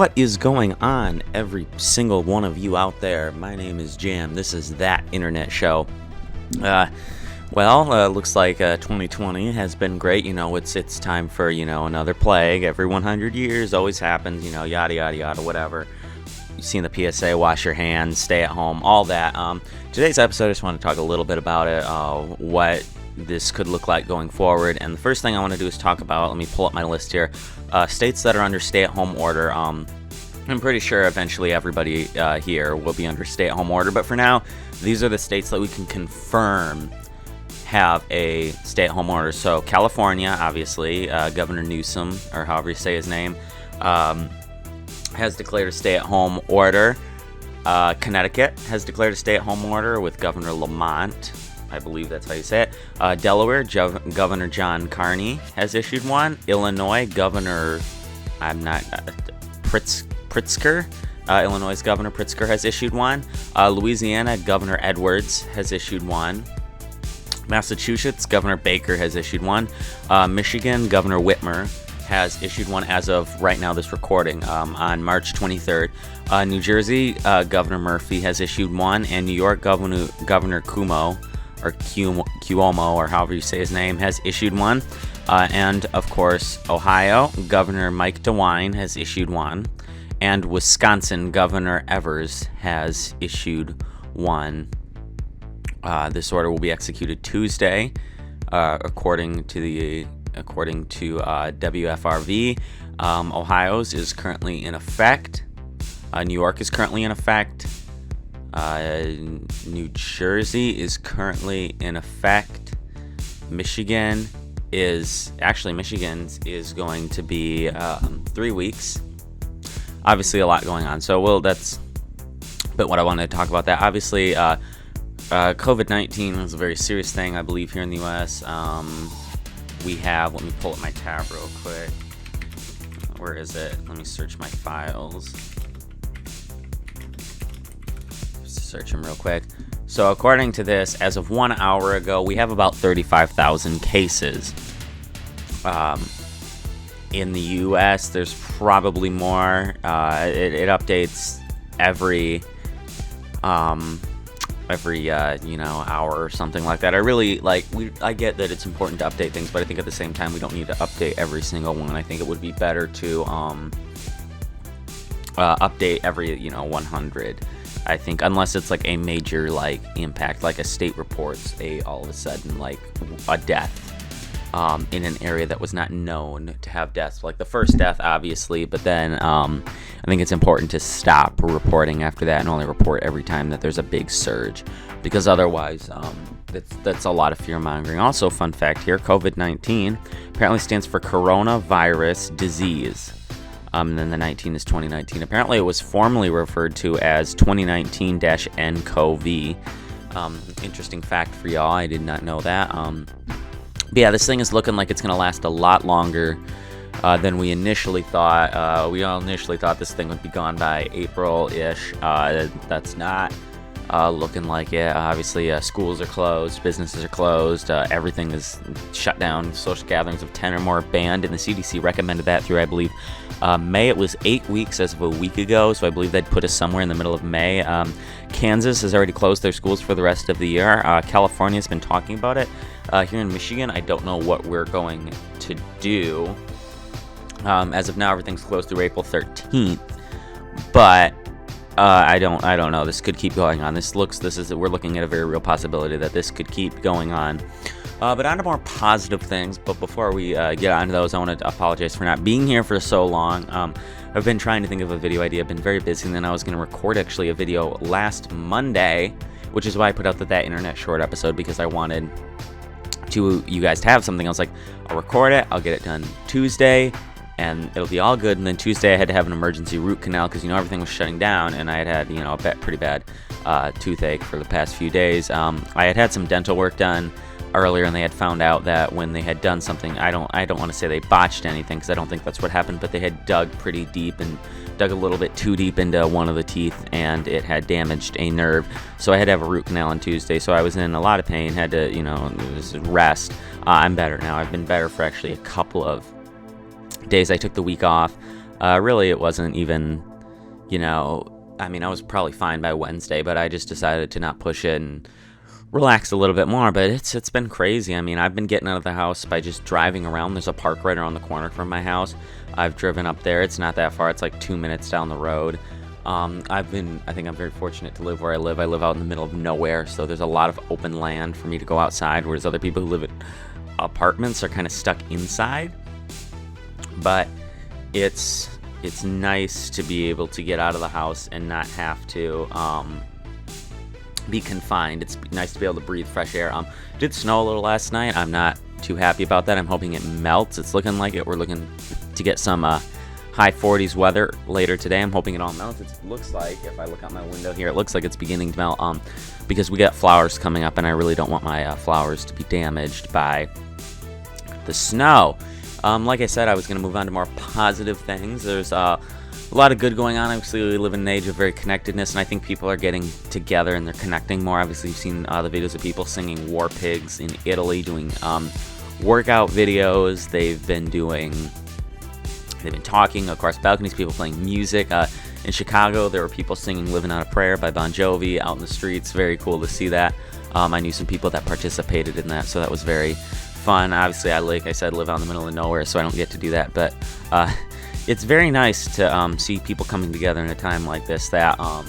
What is going on, every single one of you out there? My name is Jam. This is That Internet Show. Looks like 2020 has been great. It's time for, another plague. Every 100 years always happens, yada, yada, yada, whatever. You've seen the PSA, wash your hands, stay at home, all that. Today's episode, I just want to talk a little bit about it, what this could look like going forward. And the first thing I want to do is talk about, let me pull up my list here, states that are under stay-at-home order. I'm pretty sure eventually everybody here will be under stay-at-home order, but for now, these are the states that we can confirm have a stay-at-home order. So California, obviously, Governor Newsom, or however you say his name, has declared a stay-at-home order. Connecticut has declared a stay-at-home order with Governor Lamont. I believe that's how you say it. Delaware, Governor John Carney has issued one. Illinois, Governor, Pritzker. Illinois' Governor Pritzker has issued one. Louisiana, Governor Edwards has issued one. Massachusetts, Governor Baker has issued one. Michigan, Governor Whitmer has issued one as of right now, this recording, on March 23rd. New Jersey, Governor Murphy has issued one. And New York, Governor Cuomo, or however you say his name, has issued one. And, of course, Ohio, Governor Mike DeWine has issued one. And Wisconsin, Governor Evers has issued one. This order will be executed Tuesday, according to WFRV. Ohio's is currently in effect. New York is currently in effect. New Jersey is currently in effect. Michigan's is going to be 3 weeks. Obviously, a lot going on. But what I wanted to talk about that. Obviously, COVID-19 is a very serious thing, I believe, here in the U.S. Let me pull up my tab real quick. Where is it? Let me search my files. Search them real quick. So according to this, as of 1 hour ago, we have about 35,000 cases. In the U.S., there's probably more. It updates every hour or something like that. I get that it's important to update things, but I think at the same time we don't need to update every single one. I think it would be better to update every 100. I think, unless it's like a major impact, like a state reports all of a sudden a death in an area that was not known to have deaths, like the first death, obviously. But then I think it's important to stop reporting after that and only report every time that there's a big surge, because otherwise that's a lot of fear mongering. Also, fun fact here: COVID-19 apparently stands for coronavirus disease. And then the 19 is 2019. Apparently, it was formerly referred to as 2019-nCoV. Interesting fact for y'all. I did not know that. But yeah, this thing is looking like it's going to last a lot longer than we initially thought. We all initially thought this thing would be gone by April-ish. That's not looking like it. Obviously, schools are closed, businesses are closed, everything is shut down. Social gatherings of 10 or more banned, and the CDC recommended that through, I believe, May. It was 8 weeks as of a week ago, so I believe they'd put us somewhere in the middle of May. Kansas has already closed their schools for the rest of the year. California's been talking about it. Here in Michigan, I don't know what we're going to do. As of now, everything's closed through April 13th, but I don't know. This could keep going on. We're looking at a very real possibility that this could keep going on. But on to more positive things. But before we get on to those, I want to apologize for not being here for so long. I've been trying to think of a video idea. I've been very busy, and then I was going to record actually a video last Monday, which is why I put out that Internet Short episode, because I wanted you guys to have something. I was like, I'll record it, I'll get it done Tuesday, and it'll be all good. And then Tuesday I had to have an emergency root canal because everything was shutting down, and I had a pretty bad toothache for the past few days. I had some dental work done earlier, and they had found out that when they had done something, I don't want to say they botched anything, because I don't think that's what happened, but they had dug pretty deep and dug a little bit too deep into one of the teeth, and it had damaged a nerve. So I had to have a root canal on Tuesday, so I was in a lot of pain, had to just rest. I'm better now. I've been better for actually a couple of days. I took the week off Really, it wasn't even, I mean, I was probably fine by Wednesday, but I just decided to not push it and relax a little bit more. But it's been crazy. I mean, I've been getting out of the house by just driving around. There's a park right around the corner from my house. I've driven up there. It's not that far. It's like 2 minutes down the road. I think I'm very fortunate to live where I live. I live out in the middle of nowhere, so there's a lot of open land for me to go outside, whereas other people who live in apartments are kind of stuck inside. But it's nice to be able to get out of the house and not have to be confined. It's nice to be able to breathe fresh air. Did snow a little last night. I'm not too happy about that. I'm hoping it melts. It's looking like it. We're looking to get some high 40s weather later today. I'm hoping it all melts. It looks like, if I look out my window here, it looks like it's beginning to melt because we got flowers coming up, and I really don't want my flowers to be damaged by the snow. Like I said, I was going to move on to more positive things. There's a lot of good going on. Obviously, we live in an age of very connectedness, and I think people are getting together and they're connecting more. Obviously, you've seen the videos of people singing War Pigs in Italy, doing workout videos. They've been talking across balconies, people playing music. In Chicago, there were people singing Living on a Prayer by Bon Jovi out in the streets. Very cool to see that. I knew some people that participated in that, so that was very fun. Obviously, like I said, live out in the middle of nowhere, so I don't get to do that. But it's very nice to see people coming together in a time like this. That I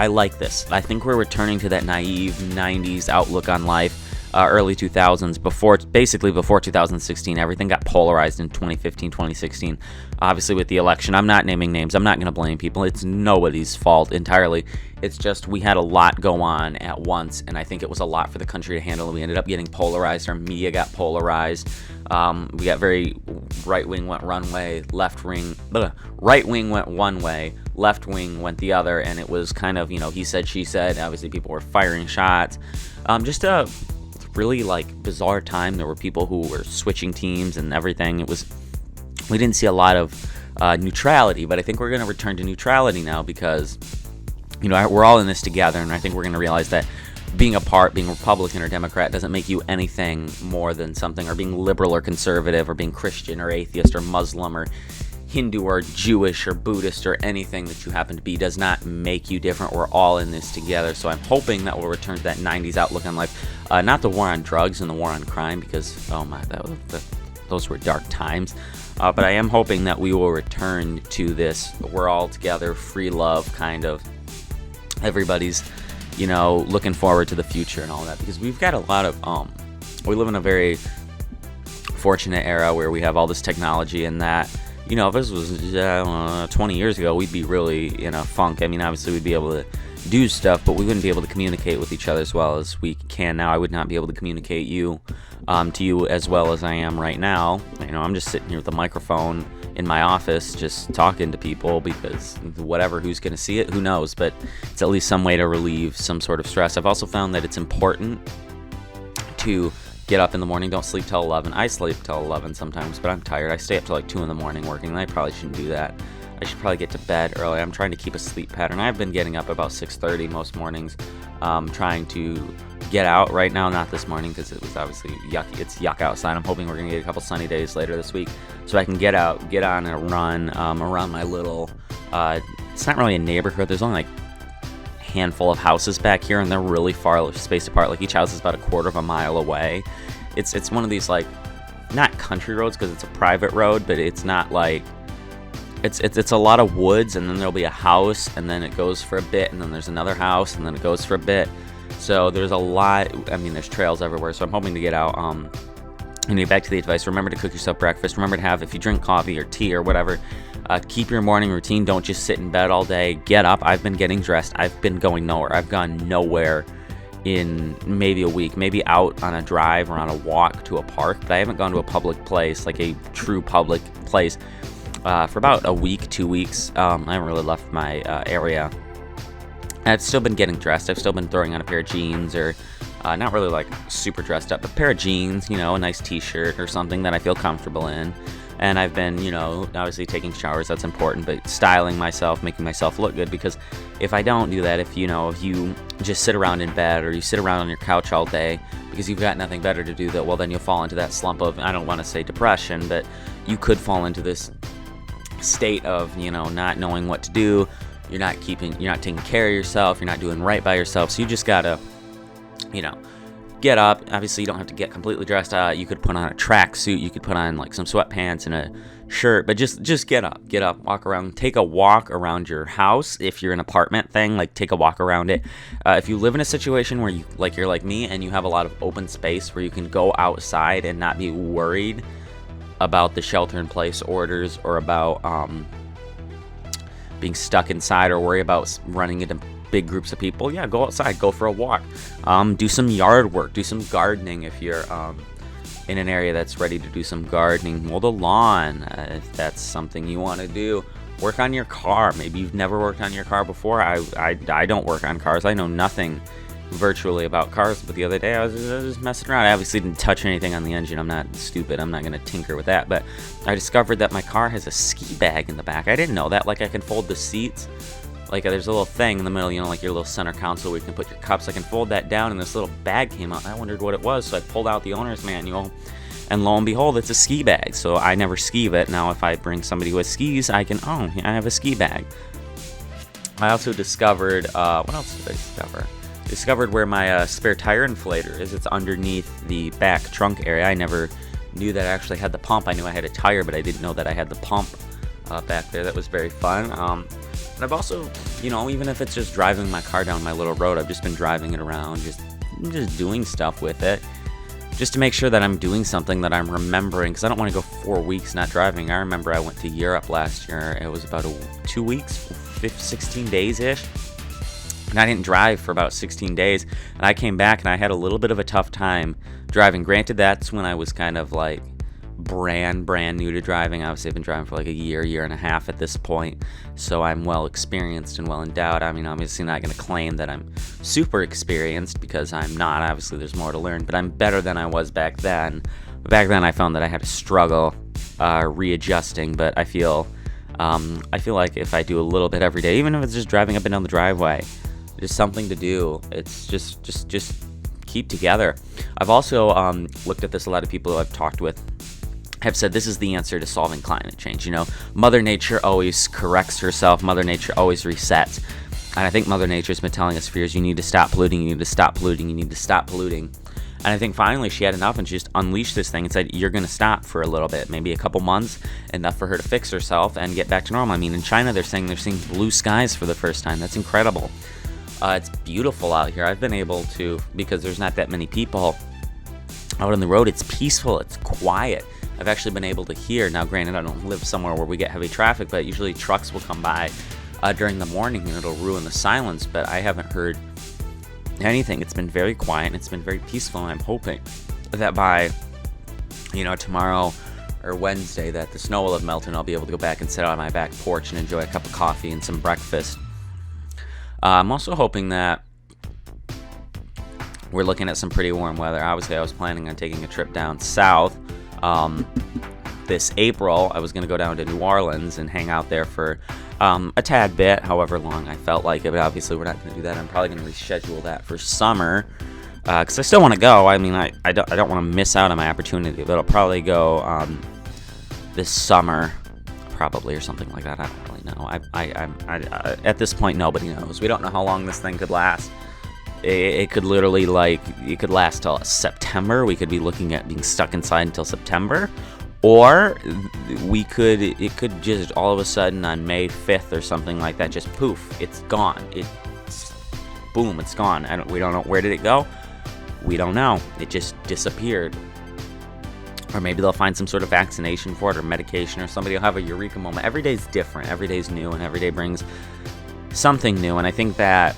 like this. I think we're returning to that naive 90s outlook on life. Early 2000s, before 2016, everything got polarized in 2015, 2016. Obviously, with the election, I'm not naming names. I'm not going to blame people. It's nobody's fault entirely. It's just we had a lot go on at once, and I think it was a lot for the country to handle. We ended up getting polarized. Our media got polarized. We got very right-wing went one way, right-wing went one way, left-wing went the other, and it was kind of, he said, she said. Obviously, people were firing shots. Just a really bizarre time. There were people who were switching teams and everything. We didn't see a lot of neutrality, but I think we're going to return to neutrality now because we're all in this together, and I think we're going to realize that being Republican or Democrat doesn't make you anything more than something, or being liberal or conservative, or being Christian or atheist or Muslim or Hindu or Jewish or Buddhist or anything that you happen to be does not make you different. We're all in this together. So I'm hoping that we'll return to that 90s outlook on life. Not the war on drugs and the war on crime, because, oh my, those were dark times. But I am hoping that we will return to this we're all together, free love kind of, everybody's, looking forward to the future and all that, because we've got a lot of, we live in a very fortunate era where we have all this technology, and that, if this was 20 years ago, we'd be really in a funk. I mean, obviously we'd be able to do stuff, but we wouldn't be able to communicate with each other as well as we can now. I would not be able to communicate to you as well as I am right now. I'm just sitting here with a microphone in my office just talking to people, because who's going to see it, who knows, but it's at least some way to relieve some sort of stress. I've also found that it's important to get up in the morning. Don't sleep till 11. I sleep till 11 sometimes, but I'm tired. I stay up till 2 in the morning working, and I probably shouldn't do that. I should probably get to bed early. I'm trying to keep a sleep pattern. I've been getting up about 6:30 most mornings, trying to get out. Right now, not this morning, because it was obviously yucky. It's yuck outside. I'm hoping we're going to get a couple sunny days later this week, so I can get out, get on a run around my little, it's not really a neighborhood. There's only handful of houses back here, and they're really far spaced apart. Each house is about a quarter of a mile away. It's one of these not country roads, because it's a private road, but it's not it's a lot of woods, and then there'll be a house, and then it goes for a bit, and then there's another house, and then it goes for a bit. So there's a lot. I mean, there's trails everywhere. So I'm hoping to get out. Anyway, back to the advice. Remember to cook yourself breakfast. Remember to have, if you drink coffee or tea or whatever, keep your morning routine. Don't just sit in bed all day. Get up. I've been getting dressed. I've been going nowhere. I've gone nowhere in maybe a week, maybe out on a drive or on a walk to a park, but I haven't gone to a public place, like a true public place, for about a week, 2 weeks. I haven't really left my area. I've still been getting dressed. I've still been throwing on a pair of jeans, or not really super dressed up, but a pair of jeans, a nice t-shirt or something that I feel comfortable in. And I've been, obviously taking showers, that's important, but styling myself, making myself look good, because if I don't do that, if you just sit around in bed, or you sit around on your couch all day because you've got nothing better to do, then you'll fall into that slump of, I don't want to say depression, but you could fall into this state of, not knowing what to do. You're not taking care of yourself. You're not doing right by yourself. So you just gotta, get up. Obviously, you don't have to get completely dressed out. You could put on a tracksuit. You could put on like some sweatpants and a shirt. But just get up, walk around, take a walk around your house. If you're an apartment thing, like take a walk around it. If you live in a situation where you're like me and you have a lot of open space where you can go outside and not be worried about the shelter-in-place orders or about being stuck inside or worry about running into big groups of people, yeah, go outside, go for a walk, do some yard work, do some gardening if you're in an area that's ready to do some gardening, mow the lawn if that's something you want to do, work on your car. Maybe you've never worked on your car before. I don't work on cars. I know nothing virtually about cars, but the other day I was just messing around. I obviously didn't touch anything on the engine. I'm not stupid. I'm not going to tinker with that, but I discovered that my car has a ski bag in the back. I didn't know that. Like, I can fold the seats. Like, there's a little thing in the middle, like your little center console where you can put your cups. I can fold that down, and this little bag came out, and I wondered what it was, so I pulled out the owner's manual, and lo and behold, it's a ski bag. So I never ski it. Now if I bring somebody who has skis, I can, I have a ski bag. I also discovered, what else did I discover? Discovered where my spare tire inflator is. It's underneath the back trunk area. I never knew that I actually had the pump. I knew I had a tire, but I didn't know that I had the pump back there. That was very fun. And I've also, even if it's just driving my car down my little road, I've just been driving it around, just doing stuff with it, just to make sure that I'm doing something that I'm remembering, because I don't want to go 4 weeks not driving. I remember I went to Europe last year. It was about 2 weeks, 16 days-ish. And I didn't drive for about 16 days, and I came back and I had a little bit of a tough time driving. Granted, that's when I was kind of like brand new to driving. Obviously, I've been driving for like a year and a half at this point, so I'm well experienced and well endowed. I mean, obviously not going to claim that I'm super experienced, because I'm not. Obviously, there's more to learn, but I'm better than I was back then. Back then, I found that I had to struggle readjusting, but I feel like if I do a little bit every day, even if it's just driving up and down the driveway, there's something to do. It's just keep together. I've also looked at this. A lot of people who I've talked with have said this is the answer to solving climate change. Mother Nature always corrects herself. Mother Nature always resets. And I think Mother Nature's been telling us for years, you need to stop polluting, you need to stop polluting, you need to stop polluting. And I think finally she had enough, and she just unleashed this thing and said, you're going to stop for a little bit, maybe a couple months, enough for her to fix herself and get back to normal. I mean, in China, they're saying they're seeing blue skies for the first time. That's incredible. It's beautiful out here. I've been able to, because there's not that many people out on the road, it's peaceful, it's quiet. I've actually been able to hear, now granted I don't live somewhere where we get heavy traffic, but usually trucks will come by during the morning and it'll ruin the silence, but I haven't heard anything. It's been very quiet and it's been very peaceful, and I'm hoping that by tomorrow or Wednesday that the snow will have melted and I'll be able to go back and sit out on my back porch and enjoy a cup of coffee and some breakfast. I'm also hoping that we're looking at some pretty warm weather. Obviously, I was planning on taking a trip down south this April. I was going to go down to New Orleans and hang out there for a tad bit, however long I felt like it. But obviously, we're not going to do that. I'm probably going to reschedule that for summer, because I still want to go. I mean, I don't want to miss out on my opportunity, but I'll probably go this summer, probably, or something like that. I don't really know. I at this point, nobody knows. We don't know how long this thing could last. It could literally, it could last till September. We could be looking at being stuck inside until September, or it could just all of a sudden on May 5th or something like that, just poof, it's gone. Boom, it's gone. We don't know, where did it go? We don't know. It just disappeared. Or maybe they'll find some sort of vaccination for it or medication, or somebody will have a eureka moment. Every day's different. Every day's new, and every day brings something new. And I think that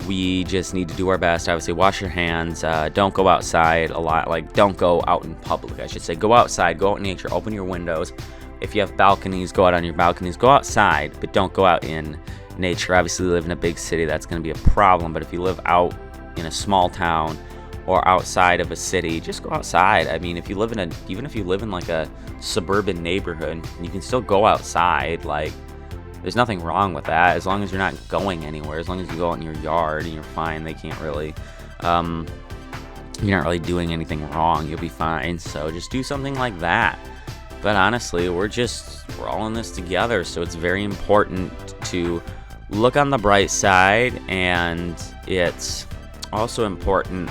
we just need to do our best. Obviously, wash your hands. Don't go outside a lot. Don't go out in public, I should say. Go outside. Go out in nature. Open your windows. If you have balconies, go out on your balconies. Go outside, but don't go out in nature. Obviously, we live in a big city. That's going to be a problem. But if you live out in a small town or outside of a city, just go outside. I mean, even if you live in like a suburban neighborhood, you can still go outside. There's nothing wrong with that, as long as you're not going anywhere. As long as you go out in your yard and you're fine, they can't really, you're not really doing anything wrong, you'll be fine. So just do something like that. But honestly, we're all in this together, so it's very important to look on the bright side, and it's also important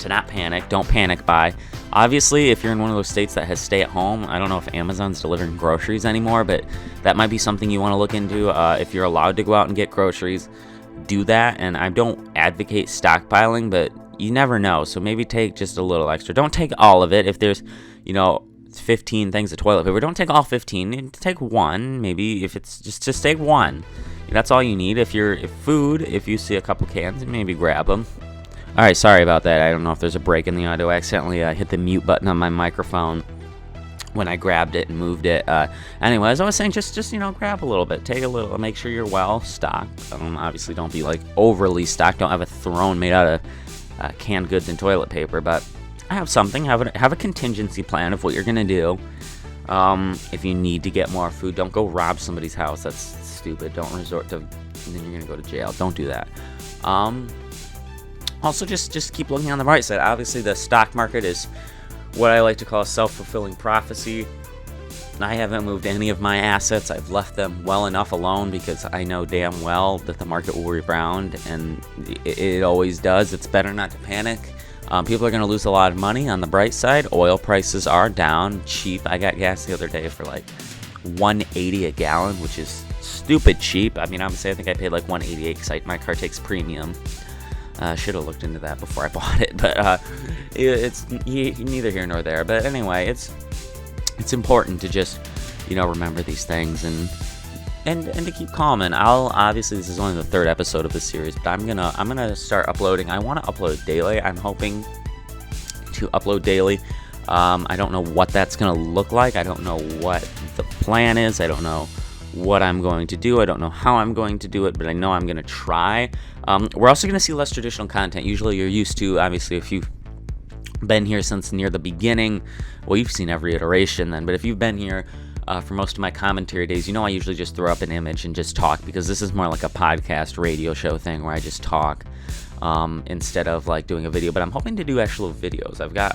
to not panic. Don't panic buy. Obviously, if you're in one of those states that has stay at home, I don't know if Amazon's delivering groceries anymore, but that might be something you want to look into. If you're allowed to go out and get groceries, do that. And I don't advocate stockpiling, but you never know. So maybe take just a little extra. Don't take all of it. If there's, 15 things of toilet paper, don't take all 15. Take one. Maybe if it's just take one. That's all you need. If you see a couple cans, maybe grab them. All right, sorry about that. I don't know if there's a break in the audio. I accidentally hit the mute button on my microphone when I grabbed it and moved it. Anyway, as I was saying, just grab a little bit. Take a little. Make sure you're well stocked. Obviously, don't be like overly stocked. Don't have a throne made out of canned goods and toilet paper. But have something. Have a contingency plan of what you're gonna do. If you need to get more food, don't go rob somebody's house. That's stupid. Don't resort to. And then you're gonna go to jail. Don't do that. Also, just keep looking on the bright side. Obviously, the stock market is what I like to call a self-fulfilling prophecy. I haven't moved any of my assets. I've left them well enough alone because I know damn well that the market will rebound, and it always does. It's better not to panic. People are going to lose a lot of money. On the bright side, oil prices are down, cheap. I got gas the other day for like $1.80 a gallon, which is stupid cheap. I mean, obviously, I think I paid like $1.88 because my car takes premium. Should have looked into that before I bought it, but it's neither here nor there. But anyway, it's important to just remember these things and to keep calm. And obviously this is only the third episode of this series, but I'm gonna start uploading. I want to upload daily. I'm hoping to upload daily. I don't know what that's gonna look like. I don't know what the plan is. I don't know what I'm going to do. I don't know how I'm going to do it, but I know I'm going to try. We're also going to see less traditional content. Usually you're used to, obviously, if you've been here since near the beginning, well, you've seen every iteration then, but if you've been here for most of my commentary days, I usually just throw up an image and just talk, because this is more like a podcast radio show thing where I just talk instead of like doing a video. But I'm hoping to do actual videos. I've got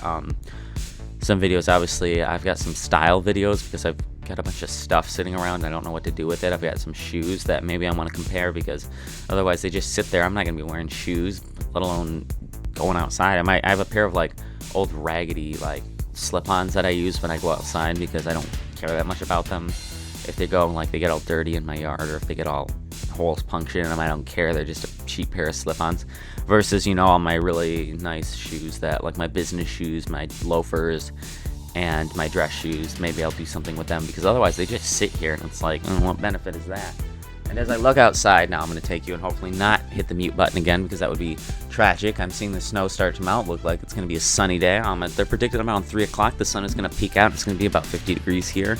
some videos. Obviously, I've got some style videos because I've got a bunch of stuff sitting around. I don't know what to do with it. I've got some shoes that maybe I want to compare, because otherwise they just sit there. I'm not going to be wearing shoes, let alone going outside. I have a pair of like old raggedy like slip-ons that I use when I go outside, because I don't care that much about them. If they get all dirty in my yard, or if they get all holes punctured in them, I don't care. They're just a cheap pair of slip-ons versus all my really nice shoes, that like my business shoes, my loafers, and my dress shoes. Maybe I'll do something with them, because otherwise they just sit here and it's like, what benefit is that? And as I look outside now, I'm going to take you and hopefully not hit the mute button again, because that would be tragic. I'm seeing the snow start to melt. Look like it's going to be a sunny day. They're predicted around 3 o'clock. The sun is going to peak out. It's going to be about 50 degrees here.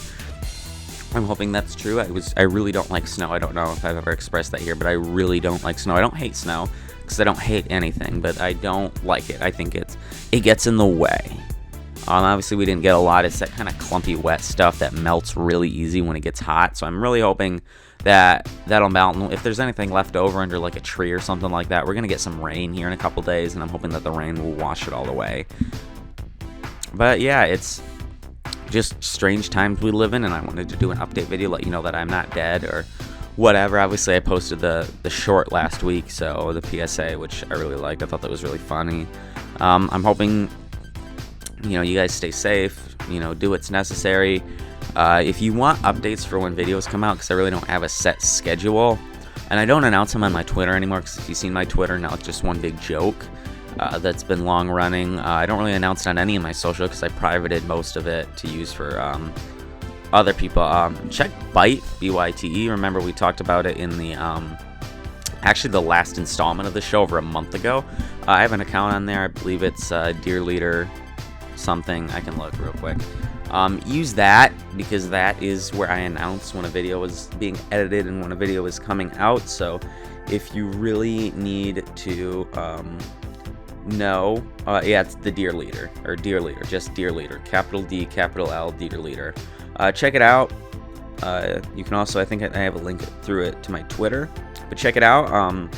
I'm hoping that's true. I really don't like snow. I don't know if I've ever expressed that here, but I really don't like snow. I don't hate snow, because I don't hate anything, but I don't like it. I think it gets in the way. Obviously, we didn't get a lot. It's that kind of clumpy, wet stuff that melts really easy when it gets hot. So I'm really hoping that that'll melt. And if there's anything left over under like a tree or something like that, we're going to get some rain here in a couple days, and I'm hoping that the rain will wash it all away. But yeah, it's just strange times we live in, and I wanted to do an update video, let you know that I'm not dead or whatever. Obviously, I posted the short last week, so the PSA, which I really liked. I thought that was really funny. I'm hoping you guys stay safe, do what's necessary. If you want updates for when videos come out, because I really don't have a set schedule, and I don't announce them on my Twitter anymore, because if you've seen my Twitter, now it's just one big joke that's been long running. I don't really announce it on any of my social, because I privated most of it to use for other people. Check Byte, BYTE. Remember, we talked about it in the actually the last installment of the show over a month ago. I have an account on there. I believe it's Dear Leader something. I can look real quick. Use that, because that is where I announce when a video is being edited and when a video is coming out. So if you really need to know, it's the Dear Leader, or Dear Leader, just Dear Leader, capital D, capital L, Dear Leader. Check it out. You can also, I think I have a link through it to my Twitter, but check it out.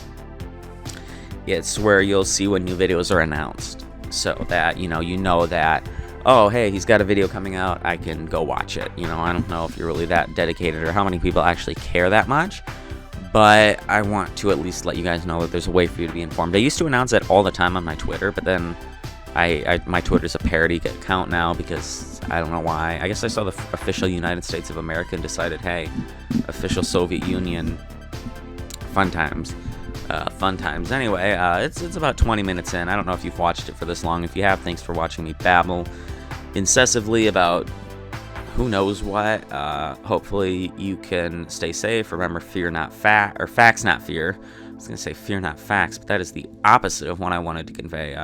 It's where you'll see when new videos are announced, so that you know that oh, hey, he's got a video coming out, I can go watch it. You know, I don't know if you're really that dedicated or how many people actually care that much, but I want to at least let you guys know that there's a way for you to be informed. I used to announce it all the time on my Twitter, but then my Twitter's a parody account now because I don't know why. I guess I saw the official United States of America and decided, hey, official Soviet Union, fun times. Fun times. Anyway, it's about 20 minutes in. I don't know if you've watched it for this long. If you have, thanks for watching me babble incessantly about who knows what. Hopefully you can stay safe. Remember, fear not fact, or facts not fear. I was going to say fear not facts, but that is the opposite of what I wanted to convey.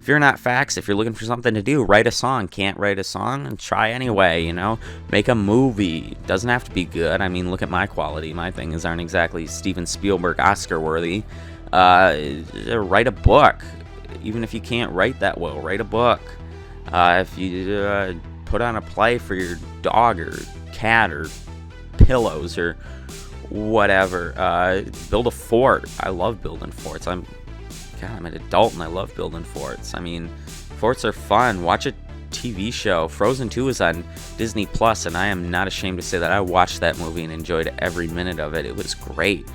Fear not facts. If you're looking for something to do, write a song. Can't write a song? And try anyway, you know? Make a movie. Doesn't have to be good. I mean, look at my quality. My things aren't exactly Steven Spielberg Oscar worthy. Write a book. Even if you can't write that well, write a book. If you put on a play for your dog or cat or pillows or whatever. Build a fort. I love building forts. I'm an adult and I love building forts. I mean, forts are fun. Watch a TV show. Frozen 2 is on Disney Plus, and I am not ashamed to say that I watched that movie and enjoyed every minute of it. It was great,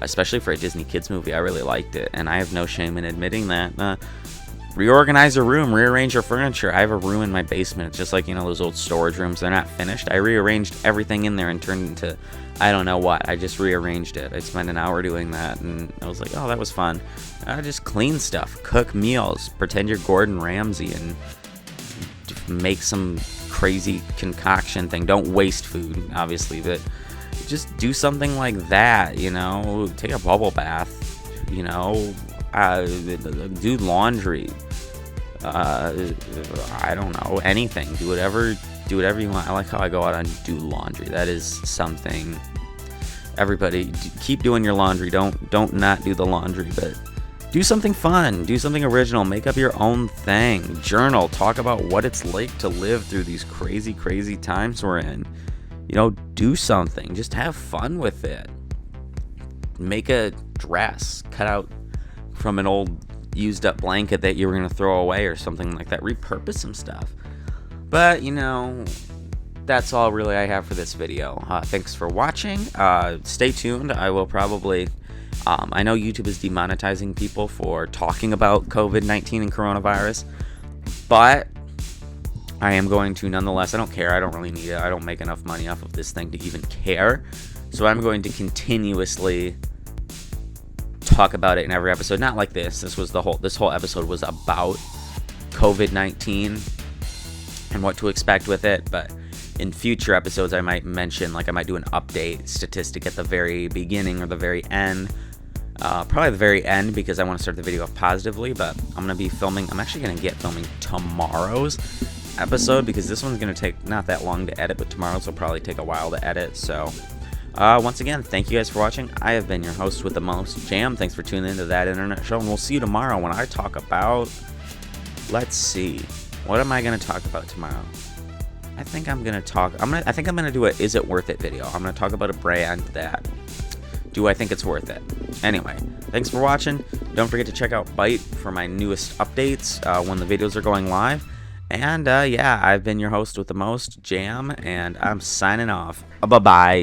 especially for a Disney kids movie. I really liked it, and I have no shame in admitting that. Reorganize a room, rearrange your furniture. I have a room in my basement. It's just like, you know, those old storage rooms. They're not finished. I rearranged everything in there and turned it into, I don't know what. I just rearranged it. I spent an hour doing that, and I was like, oh, that was fun. Just clean stuff, cook meals, pretend you're Gordon Ramsay, and make some crazy concoction thing. Don't waste food, obviously, but just do something like that, you know? Take a bubble bath, you know? Do laundry. I don't know, anything. Do whatever you want. I like how I go out and do laundry. That is something. Everybody, keep doing your laundry. Don't not do the laundry, but do something fun. Do something original. Make up your own thing. Journal. Talk about what it's like to live through these crazy, crazy times we're in. You know, do something. Just have fun with it. Make a dress. Cut out from an old used up blanket that you were going to throw away or something like that. Repurpose some stuff. But, you know, that's all really I have for this video. Thanks for watching. Stay tuned. I will probably... I know YouTube is demonetizing people for talking about COVID-19 and coronavirus, but I am going to nonetheless. I don't care. I don't really need it. I don't make enough money off of this thing to even care. So I'm going to continuously talk about it in every episode. Not like this. This whole episode was about COVID-19 and what to expect with it, but in future episodes I might mention, like I might do an update statistic at the very beginning or the very end. Probably the very end, because I want to start the video off positively, but I'm actually going to get filming tomorrow's episode, because this one's going to take not that long to edit, but tomorrow's will probably take a while to edit. So once again, thank you guys for watching. I have been your host with the most, Jam. Thanks for tuning into That Internet Show, and we'll see you tomorrow when I talk about, let's see, what am I going to talk about tomorrow? I think I'm going to do a Is It Worth It video. I'm going to talk about a brand that, do I think it's worth it? Anyway, thanks for watching. Don't forget to check out Byte for my newest updates when the videos are going live. And yeah, I've been your host with the most, Jam, and I'm signing off. Bye-bye.